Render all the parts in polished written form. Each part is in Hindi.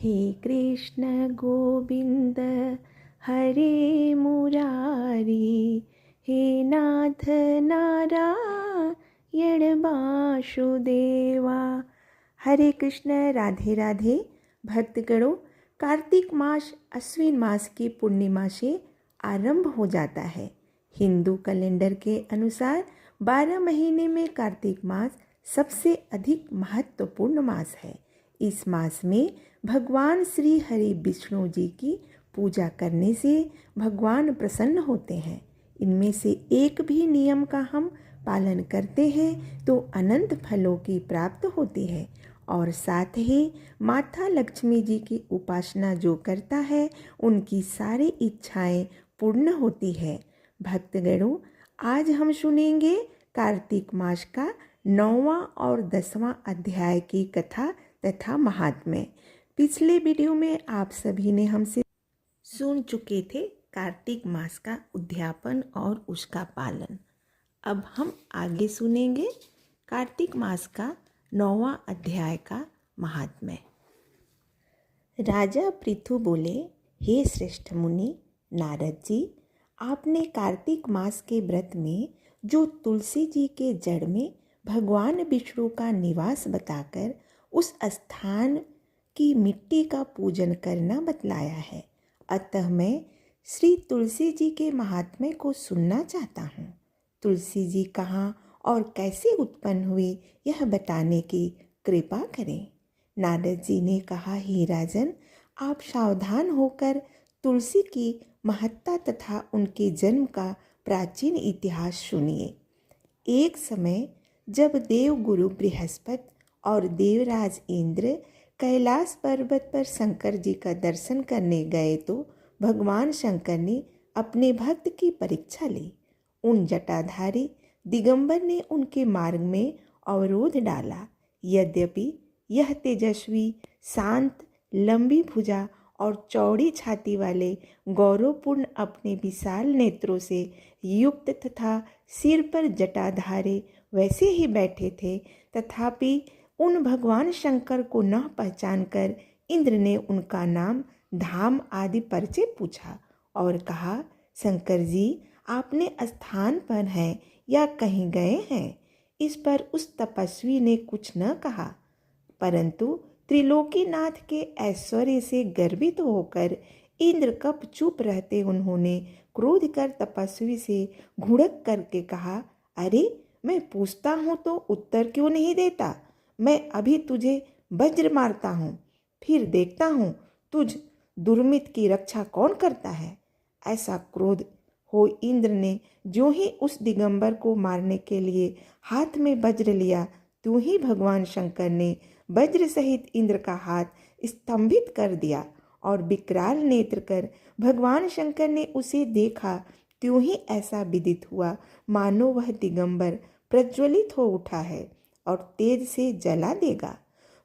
हे कृष्ण गोविंद हरे मुरारी, हे नाथ नारायण वासुदेवा। हरे कृष्ण, राधे राधे। भक्तगणों, कार्तिक मास अश्विन मास की पूर्णिमा से आरंभ हो जाता है। हिंदू कैलेंडर के अनुसार 12 महीने में कार्तिक मास सबसे अधिक महत्वपूर्ण मास है। इस मास में भगवान श्री हरि विष्णु जी की पूजा करने से भगवान प्रसन्न होते हैं। इनमें से एक भी नियम का हम पालन करते हैं तो अनंत फलों की प्राप्त होती है, और साथ ही माता लक्ष्मी जी की उपासना जो करता है उनकी सारी इच्छाएं पूर्ण होती है। भक्तगणों, आज हम सुनेंगे कार्तिक मास का 9वां और 10वां अध्याय की कथा तथा महात्म्य। पिछले वीडियो में आप सभी ने हमसे सुन चुके थे कार्तिक मास का उद्यापन और उसका पालन। अब हम आगे सुनेंगे कार्तिक मास का 9वां अध्याय का महात्म्य। राजा पृथु बोले, हे श्रेष्ठ मुनि नारद जी, आपने कार्तिक मास के व्रत में जो तुलसी जी के जड़ में भगवान विष्णु का निवास बताकर उस स्थान की मिट्टी का पूजन करना बतलाया है, अतः मैं श्री तुलसी जी के महात्म्य को सुनना चाहता हूँ। तुलसी जी कहाँ और कैसे उत्पन्न हुई यह बताने की कृपा करें। नारद जी ने कहा, हे राजन, आप सावधान होकर तुलसी की महत्ता तथा उनके जन्म का प्राचीन इतिहास सुनिए। एक समय जब देव गुरु बृहस्पति और देवराज इंद्र कैलाश पर्वत पर शंकर जी का दर्शन करने गए तो भगवान शंकर ने अपने भक्त की परीक्षा ली। उन जटाधारी दिगंबर ने उनके मार्ग में अवरोध डाला। यद्यपि यह तेजस्वी, शांत, लंबी भुजा और चौड़ी छाती वाले गौरवपूर्ण अपने विशाल नेत्रों से युक्त तथा सिर पर जटाधारे वैसे ही बैठे थे, तथापि उन भगवान शंकर को न पहचानकर इंद्र ने उनका नाम, धाम आदि परिचय पूछा और कहा, शंकर जी, आपने स्थान पर हैं या कहीं गए हैं? इस पर उस तपस्वी ने कुछ न कहा, परंतु त्रिलोकीनाथ के ऐश्वर्य से गर्वित होकर इंद्र कब चुप रहते उन्होंने क्रोध कर तपस्वी से घुड़क करके कहा, अरे, मैं पूछता हूँ तो उत्तर क्यों नहीं देता? मैं अभी तुझे वज्र मारता हूँ, फिर देखता हूँ तुझ दुर्मित की रक्षा कौन करता है। ऐसा क्रोध हो इंद्र ने जो ही उस दिगंबर को मारने के लिए हाथ में वज्र लिया, त्यों ही भगवान शंकर ने वज्र सहित इंद्र का हाथ स्तंभित कर दिया और विकराल नेत्र कर भगवान शंकर ने उसे देखा, त्यों ही ऐसा विदित हुआ मानो वह दिगंबर प्रज्वलित हो उठा है और तेज से जला देगा।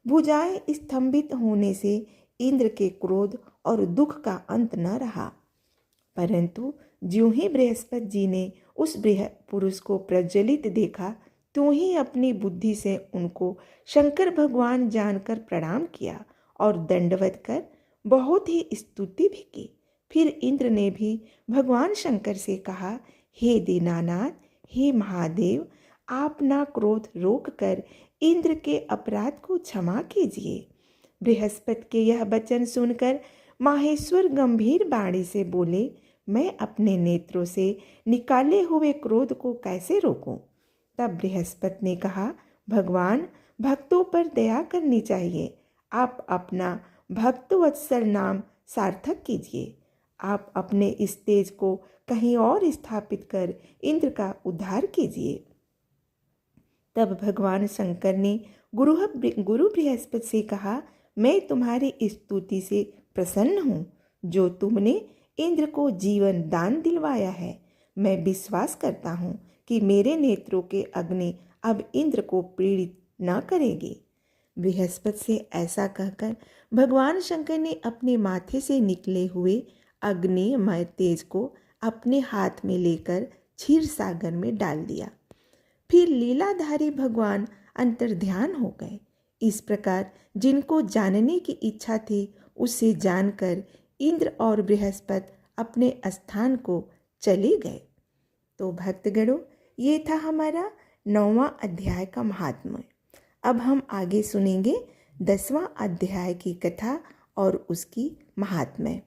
भुजाएं स्तंभित होने से इंद्र के क्रोध और दुख का अंत न रहा, परंतु ज्यों ही बृहस्पति जी ने उस पुरुष को प्रज्वलित देखा, त्यों ही अपनी बुद्धि से उनको शंकर भगवान जानकर प्रणाम किया और दंडवत कर बहुत ही स्तुति भी की। फिर इंद्र ने भी भगवान शंकर से कहा, हे दीनानाथ, हे महादेव, आप ना क्रोध रोक कर इंद्र के अपराध को क्षमा कीजिए। बृहस्पति के यह वचन सुनकर माहेश्वर गंभीर वाणी से बोले, मैं अपने नेत्रों से निकाले हुए क्रोध को कैसे रोकूं? तब बृहस्पति ने कहा, भगवान, भक्तों पर दया करनी चाहिए। आप अपना भक्तवत्सल नाम सार्थक कीजिए। आप अपने इस तेज को कहीं और स्थापित कर इंद्र का उद्धार कीजिए। तब भगवान शंकर ने गुरु बृहस्पति से कहा, मैं तुम्हारी स्तुति से प्रसन्न हूँ जो तुमने इंद्र को जीवन दान दिलवाया है। मैं विश्वास करता हूँ कि मेरे नेत्रों के अग्नि अब इंद्र को पीड़ित न करेगी। बृहस्पति से ऐसा कहकर भगवान शंकर ने अपने माथे से निकले हुए अग्निमय तेज को अपने हाथ में लेकर क्षीर सागर में डाल दिया। फिर लीलाधारी भगवान अंतर्ध्यान हो गए। इस प्रकार जिनको जानने की इच्छा थी उसे जानकर इंद्र और बृहस्पति अपने स्थान को चले गए। तो भक्तगणों, ये था हमारा 9वां अध्याय का महात्म्य। अब हम आगे सुनेंगे 10वां अध्याय की कथा और उसकी महात्म्य।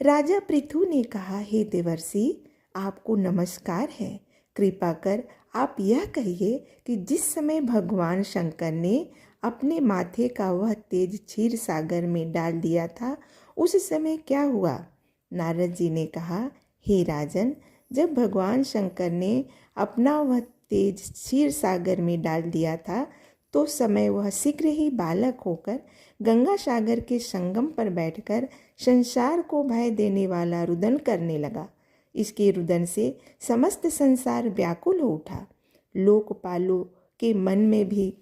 राजा पृथु ने कहा, हे देवर्षि, आपको नमस्कार है। कृपा कर आप यह कहिए कि जिस समय भगवान शंकर ने अपने माथे का वह तेज क्षीर सागर में डाल दिया था, उस समय क्या हुआ? नारद जी ने कहा, हे राजन, जब भगवान शंकर ने अपना वह तेज क्षीर सागर में डाल दिया था, तो समय वह शीघ्र ही बालक होकर गंगा सागर के संगम पर बैठकर संसार को भय देने वाला रुदन करने लगा। इसके रुदन से समस्त संसार व्याकुल हो उठा। लोकपालों के मन में भी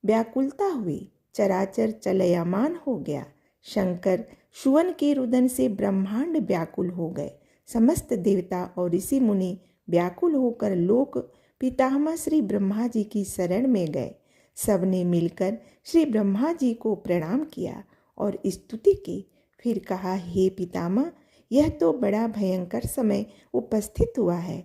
व्याकुलता हुई। चराचर चलयमान हो गया। शंकर सुवन के रुदन से ब्रह्मांड व्याकुल हो गए। समस्त देवता और ऋषि मुनि व्याकुल होकर लोक पितामह श्री ब्रह्मा जी की शरण में गए। सबने मिलकर श्री ब्रह्मा जी को प्रणाम किया और स्तुति की। फिर कहा, हे पितामह, यह तो बड़ा भयंकर समय उपस्थित हुआ है।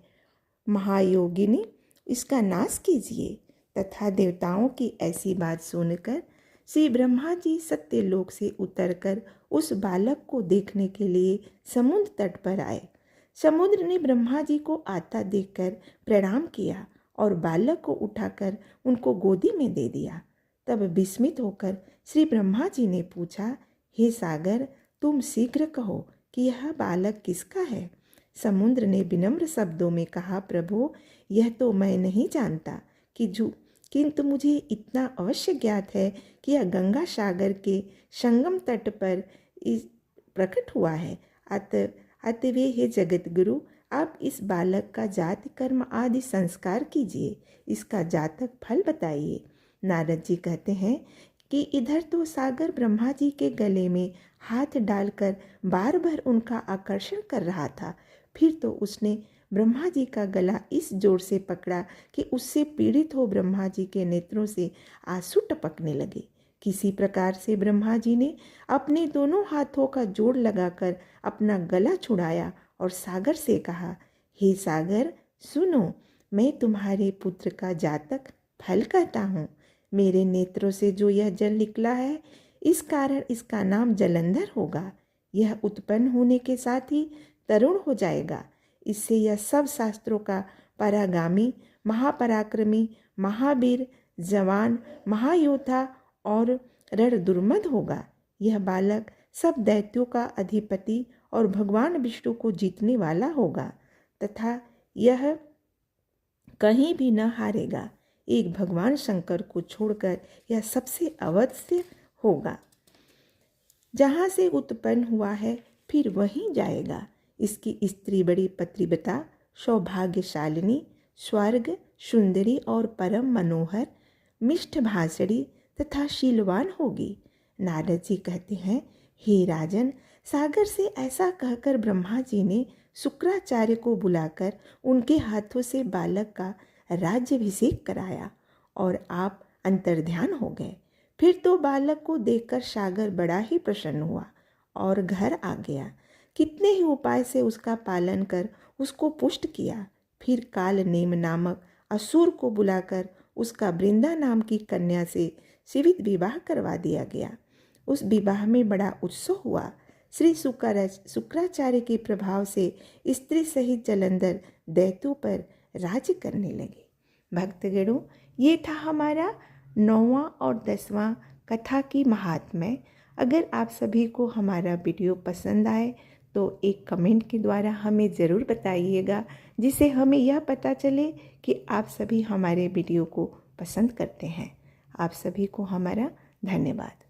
महायोगिनी, इसका नाश कीजिए। तथा देवताओं की ऐसी बात सुनकर श्री ब्रह्मा जी सत्यलोक से उतरकर उस बालक को देखने के लिए समुद्र तट पर आए। समुद्र ने ब्रह्मा जी को आता देखकर प्रणाम किया और बालक को उठाकर उनको गोदी में दे दिया। तब विस्मित होकर श्री ब्रह्मा जी ने पूछा, हे सागर, तुम शीघ्र कहो कि यह बालक किसका है? समुद्र ने विनम्र शब्दों में कहा, प्रभु, यह तो मैं नहीं जानता किंतु मुझे इतना अवश्य ज्ञात है कि यह गंगा सागर के संगम तट पर प्रकट हुआ है। अतवे हे जगत गुरु, आप इस बालक का जाति कर्म आदि संस्कार कीजिए। इसका जातक फल बताइए। नारद जी कहते हैं कि इधर तो सागर ब्रह्मा जी के गले में हाथ डालकर बार बार उनका आकर्षण कर रहा था। फिर तो उसने ब्रह्मा जी का गला इस जोर से पकड़ा कि उससे पीड़ित हो ब्रह्मा जी के नेत्रों से आंसू टपकने लगे। किसी प्रकार से ब्रह्मा जी ने अपने दोनों हाथों का जोड़ लगाकर अपना गला छुड़ाया और सागर से कहा, हे सागर, सुनो, मैं तुम्हारे पुत्र का जातक फल कहता हूँ। मेरे नेत्रों से जो यह जल निकला है, इस कारण इसका नाम जलंधर होगा। यह उत्पन्न होने के साथ ही तरुण हो जाएगा। इससे यह सब शास्त्रों का परागामी, महापराक्रमी, महावीर, जवान, महायोद्धा और रणदुर्मद होगा। यह बालक सब दैत्यों का अधिपति और भगवान विष्णु को जीतने वाला होगा तथा यह कहीं भी न हारेगा। एक भगवान शंकर को छोड़कर यह सबसे अवश्य होगा। जहाँ से उत्पन्न हुआ है फिर वहीं जाएगा। इसकी स्त्री बड़ी पतिव्रता, सौभाग्यशालिनी, स्वर्ग सुंदरी और परम मनोहर, मिष्ठ भाषणी तथा शीलवान होगी। नारद जी कहते हैं, हे राजन, सागर से ऐसा कहकर ब्रह्मा जी ने शुक्राचार्य को बुलाकर उनके हाथों से बालक का राज्याभिषेक कराया और आप अंतर्ध्यान हो गए। फिर तो बालक को देखकर सागर बड़ा ही प्रसन्न हुआ और घर आ गया। कितने ही उपाय से उसका पालन कर उसको पुष्ट किया। फिर काल नेम नामक असुर को बुलाकर उसका वृंदा नाम की कन्या से जीवित विवाह करवा दिया गया। उस विवाह में बड़ा उत्सव हुआ। श्री शुक्राचार्य के प्रभाव से स्त्री सहित जलंधर दैत्यों पर राज्य करने लगे। भक्तगणों, ये था हमारा 9वां और 10वां कथा की महात्म्य। अगर आप सभी को हमारा वीडियो पसंद आए तो एक कमेंट के द्वारा हमें ज़रूर बताइएगा, जिससे हमें यह पता चले कि आप सभी हमारे वीडियो को पसंद करते हैं। आप सभी को हमारा धन्यवाद।